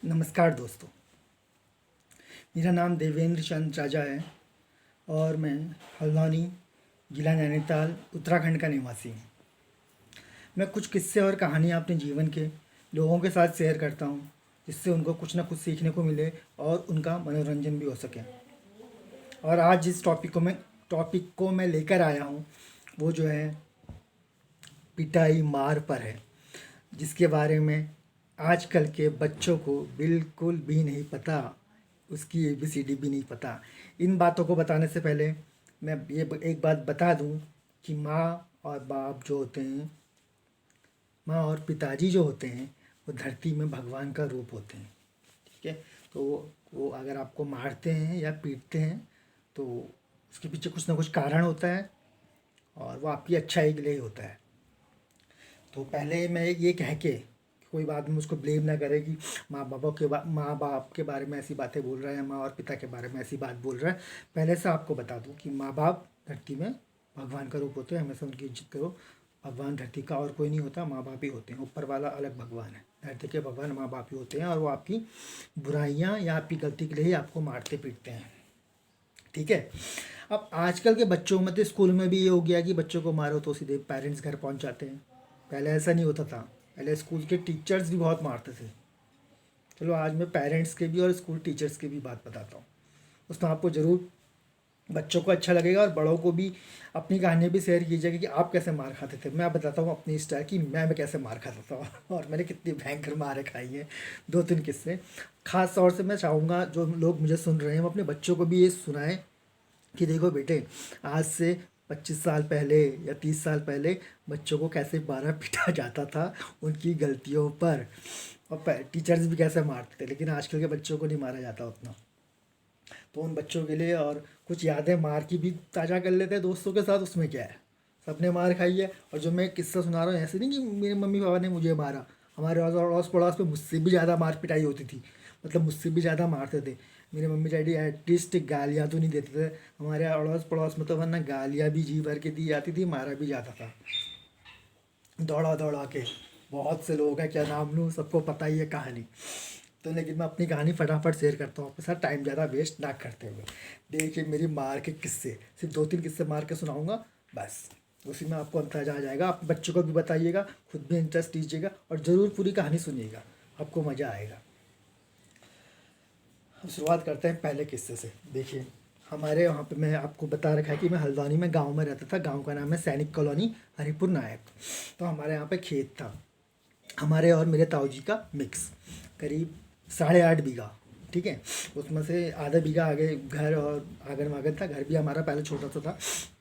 नमस्कार दोस्तों। मेरा नाम देवेंद्र चंद राजा है और मैं हल्द्वानी, जिला नैनीताल, उत्तराखंड का निवासी हूँ। मैं कुछ किस्से और कहानियाँ अपने जीवन के लोगों के साथ शेयर करता हूँ, जिससे उनको कुछ ना कुछ सीखने को मिले और उनका मनोरंजन भी हो सके। और आज जिस टॉपिक को मैं लेकर आया हूँ वो जो है पिटाई मार पर है, जिसके बारे में आजकल के बच्चों को बिल्कुल भी नहीं पता, उसकी एबीसीडी भी नहीं पता। इन बातों को बताने से पहले मैं ये एक बात बता दूं कि माँ और बाप जो होते हैं, माँ और पिताजी जो होते हैं, वो धरती में भगवान का रूप होते हैं। ठीक है। तो वो अगर आपको मारते हैं या पीटते हैं तो उसके पीछे कुछ ना कुछ कारण होता है और वो आपकी अच्छाई के लिए ही होता है। तो पहले मैं ये कह के कोई बाद में उसको ब्लेम ना करे कि माँ बाप के बारे में ऐसी बातें बोल रहा है या माँ और पिता के बारे में ऐसी बात बोल रहा है। पहले से आपको बता दूं कि माँ बाप धरती में भगवान का रूप होते हैं, हमेशा उनकी इज्जत करो। भगवान धरती का और कोई नहीं होता, माँ बाप ही होते हैं। ऊपर वाला अलग भगवान है, धरती के भगवान माँ बाप ही होते हैं और वो आपकी बुराइयाँ या आपकी गलती के लिए ही आपको मारते पीटते हैं। ठीक है। अब आजकल के बच्चों में तो स्कूल में भी ये हो गया कि बच्चों को मारो तो सीधे पेरेंट्स घर पहुंच जाते हैं। पहले ऐसा नहीं होता था, पहले स्कूल के टीचर्स भी बहुत मारते थे। चलो आज मैं पेरेंट्स के भी और स्कूल टीचर्स की भी बात बताता हूँ, उसमें आपको ज़रूर बच्चों को अच्छा लगेगा और बड़ों को भी अपनी कहानियाँ भी शेयर कीजिएगा कि आप कैसे मार खाते थे। मैं बताता हूँ अपनी स्टाइल कि मैं कैसे मार खाता था और मैंने कितनी भयंकर मारें खाई हैं। दो तीन किस्से खास तौर से मैं चाहूँगा जो लोग मुझे सुन रहे हैं वो अपने बच्चों को भी ये सुनाएं कि देखो बेटे, आज से 25 साल पहले या 30 साल पहले बच्चों को कैसे मारा पीटा जाता था उनकी गलतियों पर, और टीचर्स भी कैसे मारते थे। लेकिन आजकल के बच्चों को नहीं मारा जाता उतना। तो उन बच्चों के लिए और कुछ यादें मार की भी ताज़ा कर लेते हैं दोस्तों के साथ। उसमें क्या है, सबने मार खाई है। और जो मैं किस्सा सुना रहा हूँ ऐसे नहीं कि मेरे मम्मी पापा ने मुझे मारा, हमारे अड़ोस पड़ोस में मुझसे भी ज़्यादा मार पिटाई होती थी, मतलब मुझसे भी ज़्यादा मारते थे। मेरे मम्मी डैडी एटलीस्ट गालियाँ तो नहीं देते थे। हमारे अड़ोस पड़ोस में तो वरना गालियाँ भी जी भर के दी जाती थी, मारा भी जाता था दौड़ा दौड़ा के। बहुत से लोग हैं, क्या नाम लूँ, सबको पता ही है कहानी। तो लेकिन मैं अपनी कहानी फटाफट शेयर करता हूँ आपके साथ, टाइम ज़्यादा वेस्ट ना करते हुए। देखिए मेरी मार के किस्से, सिर्फ दो तीन किस्से मार के सुनाऊंगा बस, उसी में आपको अंदाजा आ जाएगा। आप बच्चों को भी बताइएगा, खुद भी इंटरेस्ट दीजिएगा और ज़रूर पूरी कहानी सुनिएगा, आपको मज़ा आएगा। हम शुरुआत करते हैं पहले किस्से से। देखिए हमारे वहाँ पे मैं आपको बता रखा है कि मैं हल्द्वानी में गांव में रहता था। गांव का नाम है सैनिक कॉलोनी, हरिपुर नायक। तो हमारे यहाँ पे खेत था, हमारे और मेरे ताऊ जी का मिक्स, करीब 8.5 बीघा। ठीक है। उसमें से आधा बीघा आगे घर और आंगन वागन था। घर भी हमारा पहले छोटा सा था,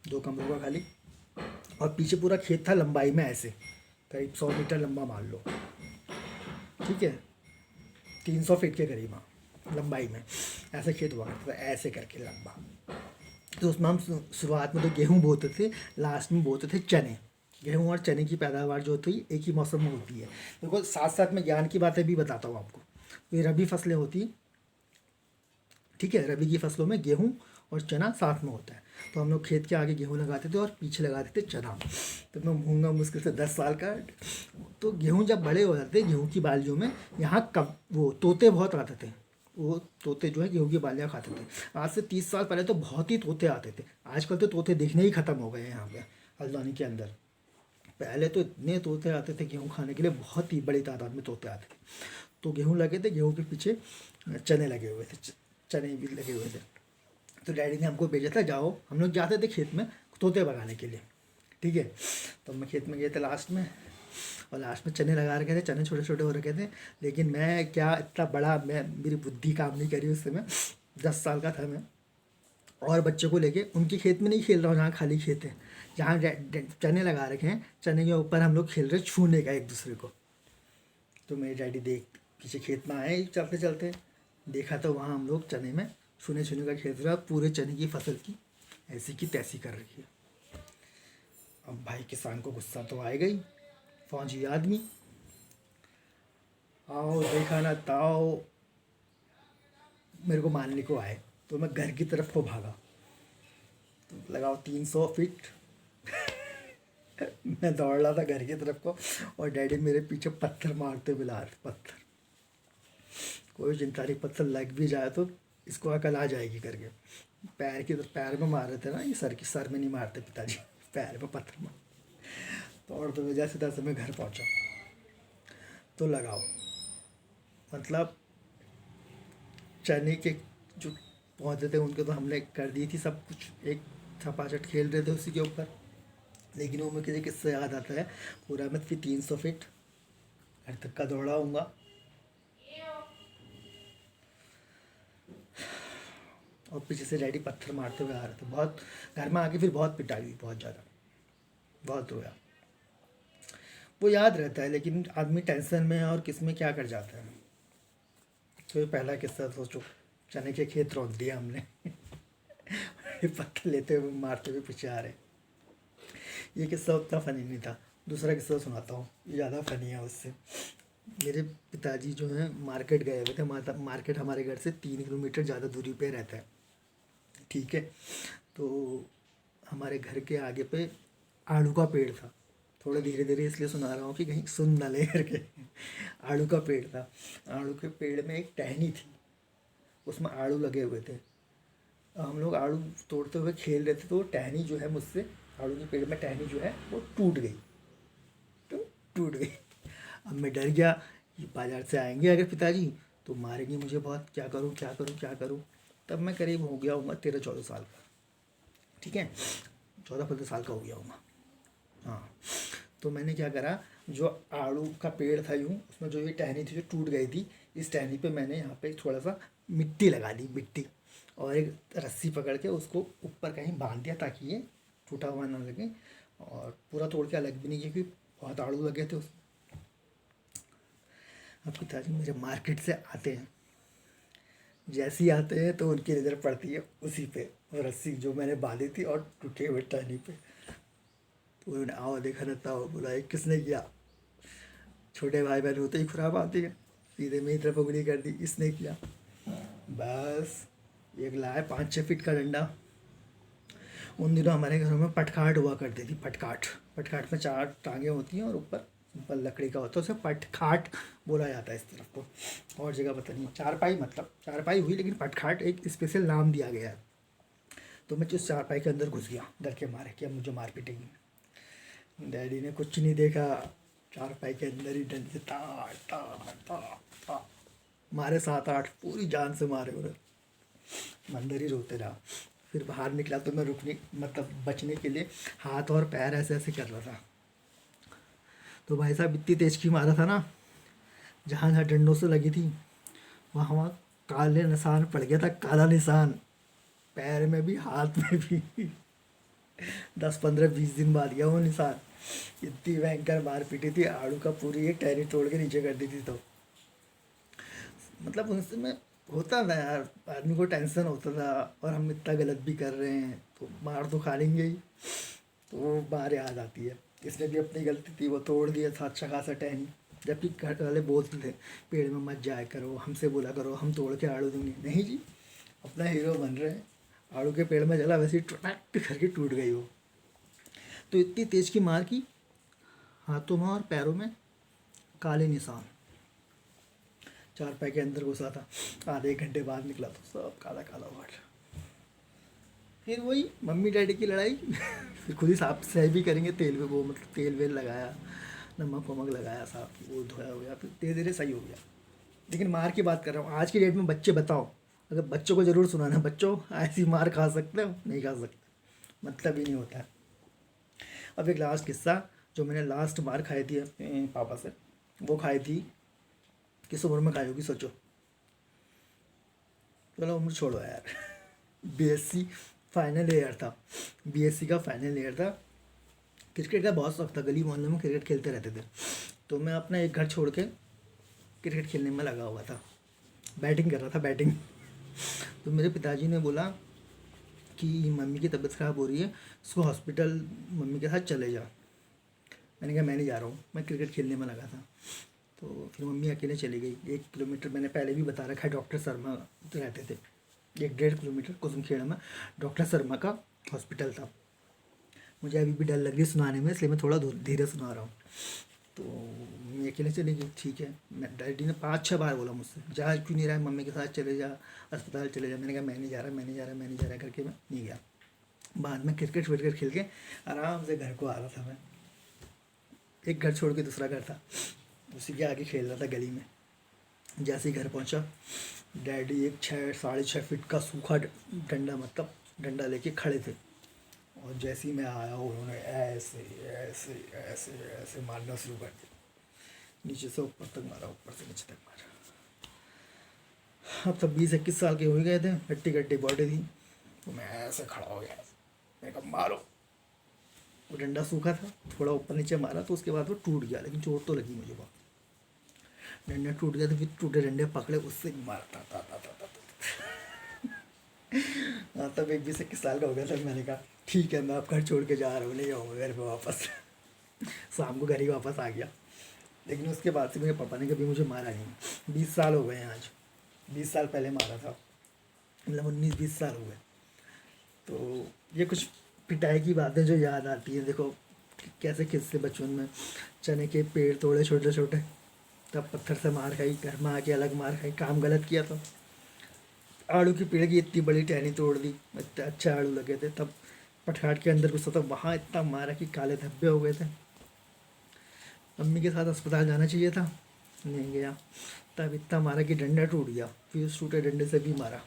2 कमरों का खाली। और पीछे पूरा खेत था लंबाई में ऐसे, करीब 100 मीटर लंबा मान लो। ठीक है, 300 फीट के करीब, हाँ, लंबाई में ऐसे खेत हुआ करता था, ऐसे करके लंबा। तो उसमें हम शुरुआत में तो गेहूँ बोते थे, लास्ट में बोते थे चने। गेहूँ और चने की पैदावार जो होती है एक ही मौसम में होती है। देखो साथ साथ मैं ज्ञान की बातें भी बताता हूँ आपको। ये रबी फसलें होती हैं। ठीक है, रबी की फसलों में गेहूँ और चना साथ में होता है। तो हम लोग खेत के आगे गेहूँ लगाते थे और पीछे लगाते थे चना। तो मैं होऊंगा मुश्किल से 10 साल का। तो गेहूँ जब बड़े हो जाते, गेहूँ की बालियों में यहाँ कब वो तोते बहुत आते थे। वो तोते जो है गेहूँ की बालियाँ खाते थे। आज से 30 साल पहले तो बहुत ही तोते आते थे। आजकल तो तोते दिखने ही खत्म हो गए हैं यहाँ पे हल्द्वानी के अंदर। पहले तो इतने तोते आते थे गेहूँ खाने के लिए, बहुत ही बड़ी तादाद में तोते आते थे। तो गेहूँ लगे थे, गेहूँ के पीछे चने लगे हुए थे, चने भी लगे हुए थे। तो डैडी ने हमको भेजा था, जाओ, हम लोग जाते थे खेत में तोते भगाने के लिए। ठीक है। तो हम खेत में गए थे लास्ट में, और लास्ट में चने लगा रखे थे। चने छोटे छोटे हो रखे थे, लेकिन मैं क्या इतना बड़ा, मैं मेरी बुद्धि काम नहीं करी उस समय। 10 साल का था मैं, और बच्चों को लेके उनके खेत में नहीं खेल रहा हूँ जहाँ खाली खेत है, जहाँ चने लगा रखे हैं। चने के ऊपर हम लोग खेल रहे छूने का एक दूसरे को। तो मेरे डैडी देख पीछे खेत में आए चलते चलते, देखा तो वहाँ हम लोग चने में छूने छूने का खेल रहा, पूरे चने की फसल की ऐसी की तैसी कर रखी है। अब भाई किसान को गुस्सा तो आएगा ही, फौजी आदमी, आओ देखा ना ताओ, मेरे को मारने को आए। तो मैं घर की तरफ को भागा। तो लगाओ 300 फीट मैं दौड़ रहा था घर की तरफ को, और डैडी मेरे पीछे पत्थर मारते बिला रहे, पत्थर। कोई चिंता नहीं, पत्थर लग भी जाए तो इसको अकल आ जाएगी करके। पैर की, तो पैर में मार रहे थे ना, ये सर में नहीं मारते पिताजी, पैर में पत्थर मार। तो और तो जैसे तैसे मैं घर पहुंचा। तो लगाओ, मतलब चने के जो पौधे थे उनके तो हमने कर दी थी सब कुछ, एक छपाछट खेल रहे थे उसी के ऊपर। लेकिन वो मुझे किससे याद आता है, पूरा मैं फिर 300 फीट घर तक का दौड़ाऊँगा। और पीछे से डैडी पत्थर मारते हुए आ रहे थे। बहुत घर में आके फिर बहुत पिटाई हुई, बहुत ज़्यादा, बहुत रोया। वो याद रहता है, लेकिन आदमी टेंशन में है और किस में क्या कर जाता है। तो ये पहला किस्सा सोचो, चने के खेत रोक दिया हमने ये पत्थर लेते हुए मारते हुए पीछे आ रहे। ये किस्सा उतना फ़नी नहीं था। दूसरा किस्सा सुनाता हूँ, ये ज़्यादा फ़नी है उससे। मेरे पिताजी जो हैं मार्केट गए हुए थे। मार्केट हमारे घर से 3 किलोमीटर ज़्यादा दूरी पे रहता है, ठीक है। तो हमारे घर के आगे पे आड़ू का पेड़ था। थोड़ा धीरे धीरे इसलिए सुना रहा हूँ कि कहीं सुन ना ले करके। आड़ू का पेड़ था। आड़ू के पेड़ में एक टहनी थी, उसमें आड़ू लगे हुए थे। हम लोग आड़ू तोड़ते हुए खेल रहे थे, तो वो टहनी जो है मुझसे, आड़ू के पेड़ में टहनी जो है वो टूट गई। तो टूट गई। अब मैं डर गया, ये बाजार से आएंगे अगर पिताजी तो मारेंगे मुझे बहुत, क्या करूँ क्या करूँ क्या करूँ। तब मैं करीब हो गया हूँ 13-14 साल का, ठीक है, 14-15 साल का हो गया हूँ। हाँ, तो मैंने क्या करा, जो आड़ू का पेड़ था यूँ, उसमें जो ये टहनी थी जो टूट गई थी, इस टहनी पे मैंने यहाँ पे थोड़ा सा मिट्टी लगा दी, मिट्टी, और एक रस्सी पकड़ के उसको ऊपर कहीं बांध दिया ताकि ये टूटा हुआ ना लगे। और पूरा तोड़ के अलग भी नहीं, क्योंकि बहुत आड़ू लगे थे उसमें। अब पिताजी मेरे मार्केट से आते हैं, जैसे ही आते हैं तो उनकी नज़र पड़ती है उसी पे, और रस्सी जो मैंने बांधी थी और टूटे हुए टहनी पे। तो उन्होंने आओ देखा रहता हो, बोला ये किसने किया। छोटे भाई बहन होते ही खुराब आती है, सीधे मेरी तरफ उंगली कर दी, इसने किया। बस एक लाए 5-6 फीट का डंडा। उन दिनों हमारे घरों में पटखाट हुआ करती थी, पटखाट। पटखाट में 4 टांगें होती हैं और ऊपर सिंपल लकड़ी का होता है, उसे पटखाट बोला जाता है इस तरफ को। और जगह पता नहीं, चारपाई, मतलब चारपाई हुई लेकिन पटखाट एक स्पेशल नाम दिया गया है। तो मैं उस चारपाई के अंदर घुस गया डर के मारे कि अब मुझे मार पीटेंगी। डैडी ने कुछ नहीं देखा, चारपाई के अंदर ही डंडे से ताड़ ताड़ ताड़ ताड़ मारे, 7-8 पूरी जान से मारे उन्हें। अंदर ही रोते रहा। फिर बाहर निकला तो मैं रुकने, मतलब बचने के लिए हाथ और पैर ऐसे ऐसे कर रहा था। तो भाई साहब इतनी तेज की मारा था ना, जहाँ जहाँ डंडों से लगी थी वहाँ वहाँ काले निशान पड़ गया था, काला निशान, पैर में भी हाथ में भी। 10-15-20 दिन बाद गया वो निशान। इतनी भयंकर मार पीटी थी, आड़ू का पूरी एक टहनी तोड़ के नीचे कर दी थी। तो मतलब उनसे मैं होता था यार, आदमी को टेंशन होता था, और हम इतना गलत भी कर रहे हैं तो मार तो खा लेंगे ही। तो वो मार याद आती है। इसने भी अपनी गलती थी, वो तोड़ दिया था अच्छा खासा टहनी। जबकि घर वाले बोलते थे पेड़ में मत जाया करो, हमसे बोला करो हम तोड़ के आड़ू देंगे। नहीं जी, अपना हीरो बन रहे हैं। आड़ू के पेड़ में जला, वैसे ही टुटाक करके टूट गई वो। तो इतनी तेज की मार की, हाथों में और पैरों में काले निशान। चारपाई के अंदर घुसा था, आधे 1 घंटे बाद निकला तो सब काला काला हुआ। फिर वही मम्मी डैडी की लड़ाई। फिर खुद ही साफ सही भी करेंगे, तेल में वो, मतलब तेल वेल लगाया, नमक वमक लगाया, साफ वो धोया हो गया, फिर धीरे धीरे सही हो गया। लेकिन मार की बात कर रहा हूँ आज की डेट में। बच्चे बताओ, अगर बच्चों को ज़रूर सुनाना, बच्चों ऐसी मार खा सकते हो? नहीं खा सकते, मतलब ही नहीं होता है। अब एक लास्ट किस्सा, जो मैंने लास्ट मार खाई थी अपने पापा से, वो खाई थी, किस उम्र में खाई होगी सोचो। चलो उम्र छोड़ो यार। बीएससी फाइनल ईयर था, बीएससी का फाइनल ईयर था। क्रिकेट का बहुत शौक था, गली मोहल्ले में क्रिकेट खेलते रहते थे। तो मैं अपना एक घर छोड़ के क्रिकेट खेलने में लगा हुआ था, बैटिंग कर रहा था, बैटिंग। तो मेरे पिताजी ने बोला कि मम्मी की तबीयत ख़राब हो रही है, उसको हॉस्पिटल मम्मी के साथ चले जा। मैंने कहा मैं नहीं जा रहा हूँ, मैं क्रिकेट खेलने में लगा था। तो फिर मम्मी अकेले चली गई। 1 किलोमीटर, मैंने पहले भी बता रखा है, डॉक्टर शर्मा रहते थे, 1-1.5 किलोमीटर कुसुमखेड़ा में डॉक्टर शर्मा का हॉस्पिटल था। मुझे अभी भी डर लग रही है सुनाने में, इसलिए मैं थोड़ा धीरे सुना रहा हूँ। तो मम्मी अकेले चली गई, ठीक है। मैं डैडी ने 5-6 बार बोला मुझसे, जा क्यों नहीं रहा है, मम्मी के साथ चले जा, अस्पताल चले जा। मैंने कहा मैं नहीं जा रहा, मैं नहीं जा रहा, मैं नहीं जा रहा करके मैं नहीं गया। बाद में क्रिकेट विकेट खेल के आराम से घर को आ रहा था मैं। एक घर छोड़ के दूसरा घर था, उसी के आगे खेल रहा था गली में। जैसे ही घर पहुंचा, डैडी एक 6-6.5 फीट का सूखा डंडा, मतलब डंडा लेके खड़े थे। और जैसे ही मैं आया, उन्होंने ऐसे ऐसे ऐसे ऐसे मारना शुरू कर दिया, नीचे से ऊपर तक मारा, ऊपर से नीचे तक मारा। अब तब 20-21 साल के हो ही गए थे, गट्टी गट्टी बॉडी थी। तो मैं ऐसे खड़ा हो गया, मैं कहा मारो। वो डंडा सूखा था, थोड़ा ऊपर नीचे मारा तो उसके बाद वो टूट गया, लेकिन चोट तो लगी मुझे बहुत। डंडा टूट गया तो फिर टूटे डंडे पकड़े, उससे भी मारा था। हाँ, तब 21-21 साल का हो गया था। मैंने कहा ठीक है, मैं अब घर छोड़ के जा रहा हूँ, नहीं आऊँगा घर पे वापस। शाम को घर ही वापस आ गया। लेकिन उसके बाद से मेरे पापा ने कभी मुझे मारा नहीं। 20 साल हो गए हैं आज, 20 साल पहले मारा था, मतलब 19-20 साल हो गए। तो ये कुछ पिटाई की बातें जो याद आती हैं। देखो कैसे किस्से बचपन में, चने के पेड़ तोड़े छोटे छोटे, तब पत्थर से मार खाई, घर में आके अलग मार खाई, काम गलत किया तो आड़ू की पेड़ की इतनी बड़ी टहनी तोड़ दी, इतने अच्छे आड़ू लगे थे, तब पटखाट के अंदर घुसा था, वहाँ इतना मारा कि काले धब्बे हो गए थे। मम्मी के साथ अस्पताल जाना चाहिए था, नहीं गया। तब इतना मारा कि डंडा टूट गया, फिर उस टूटे डंडे से भी मारा,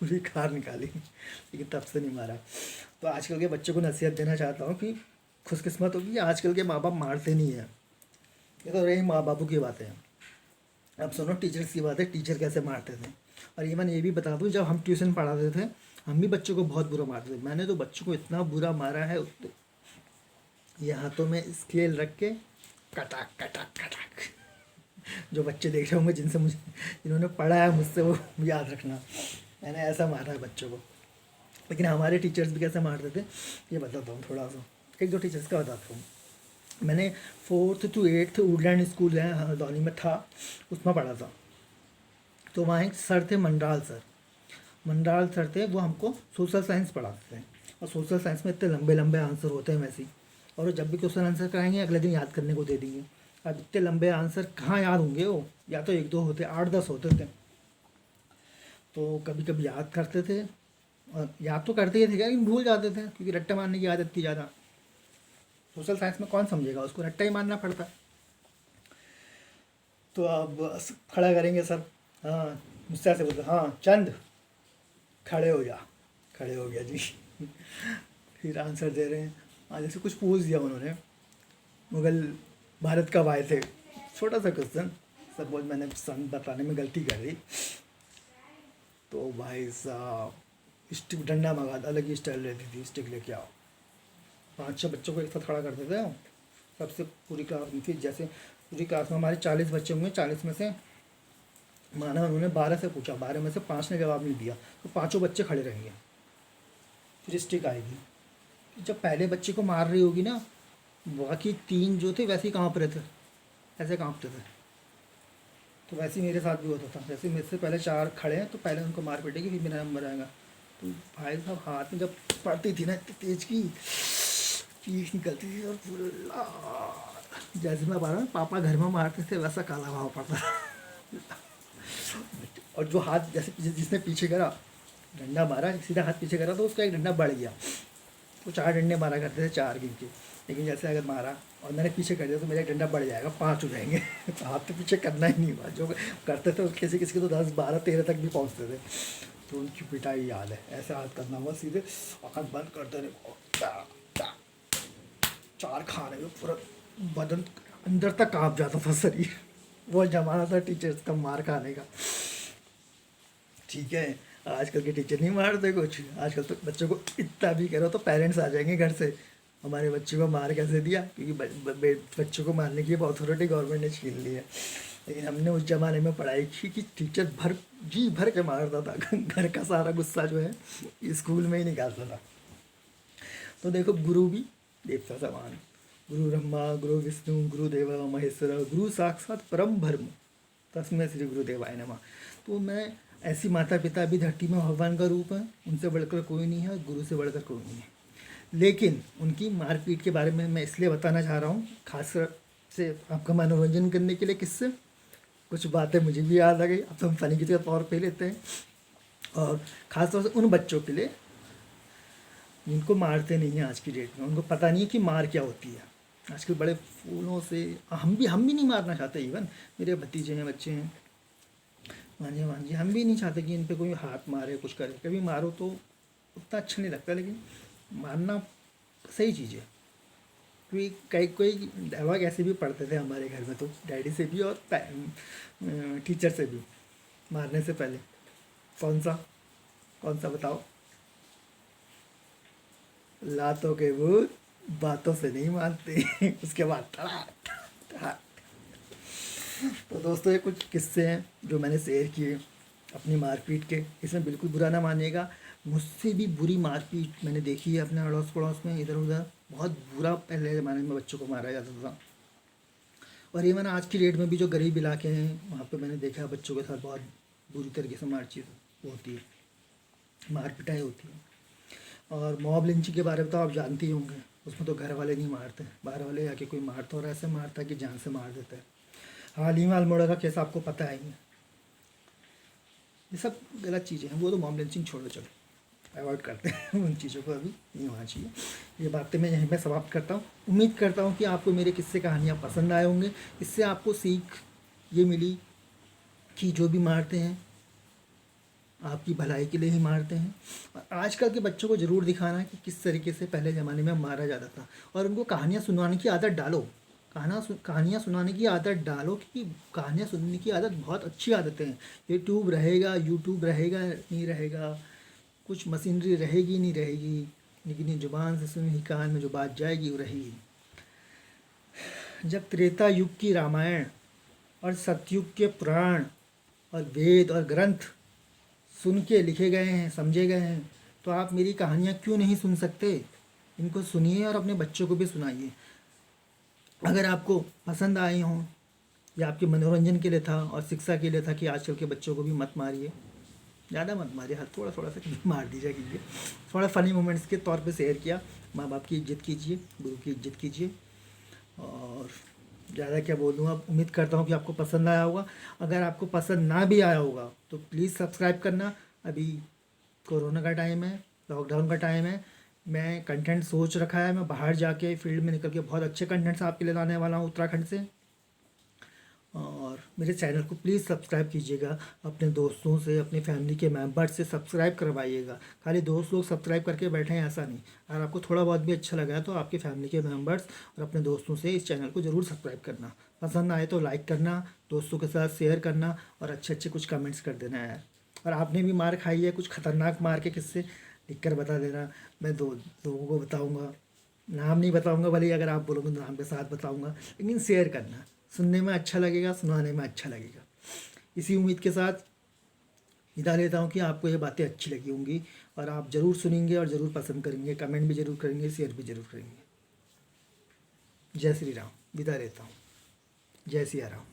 पूरी खार निकाली, लेकिन तब से नहीं मारा। तो आजकल के बच्चों को नसीहत देना चाहता हूँ कि खुशकिस्मत हो कि आजकल के माँ बाप मारते नहीं हैं। ये तो रही माँ बापों की बातें हैं। अब सुनो टीचर्स की बातें, टीचर कैसे मारते थे। और इवन ये भी बता दूँ, जब हम ट्यूशन पढ़ाते थे, हम भी बच्चों को बहुत बुरा मारते थे। मैंने तो बच्चों को इतना बुरा मारा है, ये हाथों में स्केल रख के कटाक कटाक कटाक। जो बच्चे देख रहे होंगे, जिन्होंने पढ़ा है मुझसे, वो याद रखना, मैंने ऐसा मारा है बच्चों को। लेकिन हमारे टीचर्स भी कैसे मारते थे ये बताता हूँ थोड़ा सा, 1-2 टीचर्स का बताता हूँ। मैंने 4th to 8th Woodland school है हल्द्वानी में था, उसमें पढ़ा था। तो वहाँ एक सर थे, मंडराल सर थे, वो हमको सोशल साइंस पढ़ाते थे। और सोशल साइंस में इतने लंबे लंबे आंसर होते हैं वैसे ही, और जब भी क्वेश्चन आंसर कराएंगे अगले दिन याद करने को दे देंगे। अब इतने लंबे आंसर कहाँ याद होंगे, वो या तो 1-2 होते, 8-10 होते थे। तो कभी कभी याद करते थे, और याद तो करते ही थे लेकिन भूल जाते थे, क्योंकि रट्टा मारने की आदत थी ज़्यादा। सोशल साइंस में कौन समझेगा, उसको रट्टा ही मारना पड़ता। तो अब खड़ा करेंगे सब, हाँ मुझसे ऐसे बोलते, हाँ चंद खड़े हो जा, खड़े हो गया जी। फिर आंसर दे रहे हैं, हाँ जैसे कुछ पूछ दिया उन्होंने, मुगल भारत कब आए थे, छोटा सा क्वेश्चन, सपोज मैंने सन बताने में गलती कर दी, तो भाई साहब स्टिक डंडा मंगा था, अलग ही स्टाइल रहती थी, स्टिक लेके आओ। 5-6 बच्चों को एक साथ खड़ा करते थे, सबसे पूरी क्लास में। फिर जैसे पूरी क्लास में हमारे 40 बच्चे होंगे, 40 में से माना उन्होंने 12 से पूछा, 12 में से 5 ने जवाब नहीं दिया, तो 5 बच्चे खड़े रहेंगे, फिर स्टिक आएगी। जब पहले बच्चे को मार रही होगी ना, बाकी 3 जो थे वैसे ही काँप रहे थे, ऐसे काँपते थे। तो वैसे ही मेरे साथ भी होता था, जैसे मेरे से पहले 4 खड़े हैं तो पहले उनको मार पीटेगी, फिर मेरा नंबर आएगा। तो भाई साहब हाथ में जब पड़ती थी ना इतनी तेज की चीख निकलती थी, और पूरा जैसे मैं बता रहा हूँ पापा घर में मारते थे वैसा काला भाव पड़ता था। और जो हाथ जैसे जिसने पीछे करा, डंडा मारा, सीधा हाथ पीछे करा तो उसका एक डंडा बढ़ गया। वो 4 डंडे मारा करते थे, 4 गिन के, लेकिन जैसे अगर मारा और मैंने पीछे कर दिया तो मेरा एक डंडा बढ़ जाएगा, 5 हो जाएंगे। तो हाथ तो पीछे करना ही नहीं हुआ, जो करते थे किसी किसी के तो 10, 12, 13 तक भी पहुँचते थे। तो उनकी पिटाई याद है, ऐसे हाथ करना हुआ, सीधे आँख बंद करते रहे, 4 खाने में पूरा बदन अंदर तक काँप जाता था शरीर। वो जमाना था टीचर्स का मार खाने का। ठीक है, आजकल के टीचर नहीं मारते कुछ, आजकल तो बच्चों को इतना भी करो तो पेरेंट्स आ जाएंगे घर से, हमारे बच्चे को मार कैसे दिया, क्योंकि बच्चों को मारने की अथॉरिटी गवर्नमेंट ने छीन ली है। लेकिन हमने उस ज़माने में पढ़ाई की कि टीचर जी भर के मारता था, घर का सारा गुस्सा जो है स्कूल में ही निकालता था। तो देखो गुरु भी देवता समान, गुरु ब्रह्मा गुरु विष्णु गुरु देवा महेश्वर गुरु साक्षात परम ब्रह्म तस्मै श्री गुरुदेवाय नमः। तो मैं ऐसी माता पिता भी धरती में भगवान का रूप है, उनसे बढ़कर कोई नहीं है, गुरु से बढ़कर कोई नहीं है। लेकिन उनकी मारपीट के बारे में मैं इसलिए बताना चाह रहा हूँ, खासकर से आपका मनोरंजन करने के लिए किससे कुछ बातें मुझे भी याद आ गई। अब तो हम फनी के तौर पे लेते हैं, और ख़ासतौर से उन बच्चों के लिए जिनको मारते नहीं हैं आज की डेट में, उनको पता नहीं है कि मार क्या होती है। आजकल बड़े फूलों से हम भी नहीं मारना चाहते। इवन मेरे भतीजे हैं, बच्चे हैं, भांजे हम भी नहीं चाहते कि इन पे कोई हाथ मारे, कुछ करे। कभी मारो तो उतना अच्छा नहीं लगता, लेकिन मारना सही चीज़ है। क्योंकि कई कोई डायलॉग ऐसे भी पढ़ते थे हमारे घर में, तो डैडी से भी और टीचर से भी, मारने से पहले। कौन सा कौन सा बताओ? लातों के भूत बातों से नहीं मानते। उसके बाद तड़ाक तड़ाक। तो दोस्तों, ये कुछ किस्से हैं जो मैंने शेयर किए अपनी मारपीट के। इसमें बिल्कुल बुरा ना मानिएगा, मुझसे भी बुरी मारपीट मैंने देखी है अपने अड़ोस पड़ोस में, इधर उधर। बहुत बुरा पहले ज़माने में बच्चों को मारा जाता था, और इवन आज की डेट में भी जो गरीब इलाके हैं वहाँ पे मैंने देखा है बच्चों के साथ बहुत बुरी तरीके से मारपीट होती है, मार पिटाई होती है। और मॉब लिंचिंग के बारे में तो आप जानते ही होंगे। उसमें तो घर वाले नहीं मारते, बाहर वाले आके कोई मारता, और ऐसे मारता है कि जान से मार देता है। हाल ही में अल्मोड़ा का केस आपको पता है ही। ये सब गलत चीज़ें हैं, वो तो मॉब लिंचिंग छोड़ो, चलो अवॉइड करते हैं उन चीज़ों को, अभी नहीं होना चाहिए। ये बातें मैं यहीं पे समाप्त करता हूँ। उम्मीद करता हूँ कि आपको मेरे किस्से कहानियाँ पसंद आए होंगे। इससे आपको सीख ये मिली कि जो भी मारते हैं आपकी भलाई के लिए ही मारते हैं। और आजकल के बच्चों को ज़रूर दिखाना है कि किस तरीके से पहले ज़माने में मारा जाता था, और उनको कहानियाँ सुनाने की आदत डालो। कहानियाँ सुनाने की आदत डालो, क्योंकि कहानियाँ सुनने की आदत बहुत अच्छी आदतें हैं। यूट्यूब रहेगा नहीं रहेगा, कुछ मशीनरी रहेगी नहीं रहेगी, लेकिन ये ज़ुबान से सुनी हुई कान में जो बात जाएगी वो रहेगी। जब त्रेता युग की रामायण और सतयुग के पुराण और वेद और ग्रंथ सुन के लिखे गए हैं, समझे गए हैं, तो आप मेरी कहानियाँ क्यों नहीं सुन सकते? इनको सुनिए और अपने बच्चों को भी सुनाइए। अगर आपको पसंद आए हों, या आपके मनोरंजन के लिए था और शिक्षा के लिए था कि आजकल के बच्चों को भी मत मारिए, ज़्यादा मत मारिए, हर थोड़ा थोड़ा सा मार दीजिए कीजिए। थोड़ा फ़नी मोमेंट्स के तौर पे शेयर किया। माँ बाप की इज्जत कीजिए, गुरु की इज्जत कीजिए, और ज़्यादा क्या बोलूँ। अब उम्मीद करता हूँ कि आपको पसंद आया होगा। अगर आपको पसंद ना भी आया होगा तो प्लीज़ सब्सक्राइब करना। अभी कोरोना का टाइम है, लॉकडाउन का टाइम है, मैं कंटेंट सोच रखा है, मैं बाहर जाके फील्ड में निकल के बहुत अच्छे कंटेंट्स आपके लिए लाने वाला हूँ उत्तराखंड से। और मेरे चैनल को प्लीज़ सब्सक्राइब कीजिएगा, अपने दोस्तों से, अपनी फैमिली के मेंबर्स से सब्सक्राइब करवाइएगा। खाली दोस्त लोग सब्सक्राइब करके बैठे हैं ऐसा नहीं। अगर आपको थोड़ा बहुत भी अच्छा लगा है तो आपकी फैमिली के मेंबर्स और अपने दोस्तों से इस चैनल को ज़रूर सब्सक्राइब करना। पसंद आए तो लाइक करना, दोस्तों के साथ शेयर करना, और अच्छे अच्छे कुछ कमेंट्स कर देना यार। और आपने भी मार खाई है कुछ ख़तरनाक मार के किससे, लिख कर बता देना। मैं लोगों को बताऊँगा, नाम नहीं बताऊँगा, भले अगर आप बोलोगे तो नाम के साथ बताऊँगा, लेकिन शेयर करना। सुनने में अच्छा लगेगा, सुनाने में अच्छा लगेगा। इसी उम्मीद के साथ विदा लेता हूँ कि आपको ये बातें अच्छी लगी होंगी, और आप ज़रूर सुनेंगे और ज़रूर पसंद करेंगे, कमेंट भी ज़रूर करेंगे, शेयर भी ज़रूर करेंगे। जय श्री राम। विदा लेता हूँ। जय सिया राम।